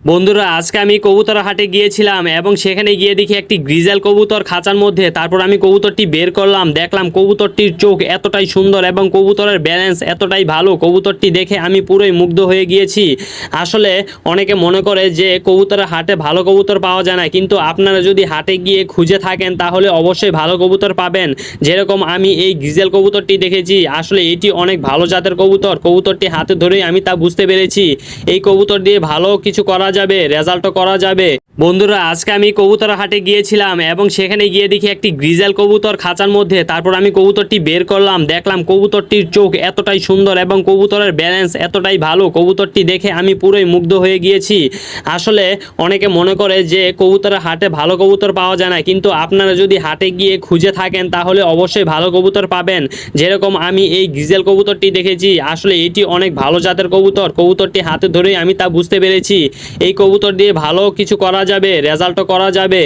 বন্ধুরা আজকে আমি কবুতর হাটে গিয়েছিলাম এবং সেখানে গিয়ে দেখি একটি গ্রিজেল কবুতর খাঁচার মধ্যে। তারপর আমি কবুতরটি বের করলাম, দেখলাম কবুতরটির চোখ এতটাই সুন্দর এবং কবুতরের ব্যালেন্স এতটাই ভালো। কবুতরটি দেখে আমি পুরোই মুগ্ধ হয়ে গিয়েছি। আসলে অনেকে মনে করে যে কবুতরের হাটে ভালো কবুতর পাওয়া যায় না, কিন্তু আপনারা যদি হাটে গিয়ে খুঁজে থাকেন তাহলে অবশ্যই ভালো কবুতর পাবেন। যেরকম আমি এই গ্রিজেল কবুতরটি দেখেছি, আসলে এটি অনেক ভালো জাতের কবুতর। কবুতরটি হাতে ধরেই আমি তা বুঝতে পেরেছি এই কবুতর দিয়ে ভালো কিছু করা যাবে, রেজাল্টও করা যাবে। বন্ধুরা আজকে আমি কবুতর হাটে গিয়েছিলাম এবং সেখানে গিয়ে দেখি একটি গ্রিজেল কবুতর খাঁচার মধ্যে। তারপর আমি কবুতরটি বের করলাম, দেখলাম কবুতরটির চোখ এতটাই সুন্দর এবং কবুতরের ব্যালেন্স এতটাই ভালো। কবুতরটি দেখে আমি পুরোই মুগ্ধ হয়ে গিয়েছি। আসলে অনেকে মনে করে যে কবুতরের হাটে ভালো কবুতর পাওয়া যায় না, কিন্তু আপনারা যদি হাটে গিয়ে খুঁজে থাকেন তাহলে অবশ্যই ভালো কবুতর পাবেন। যেরকম আমি এই গ্রিজেল কবুতরটি দেখেছি, আসলে এটি অনেক ভালো জাতের কবুতর। কবুতরটি হাতে ধরেই আমি তা বুঝতে পেরেছি এই কবুতর দিয়ে ভালো কিছু করা যাবে, রেজাল্টও করা যাবে।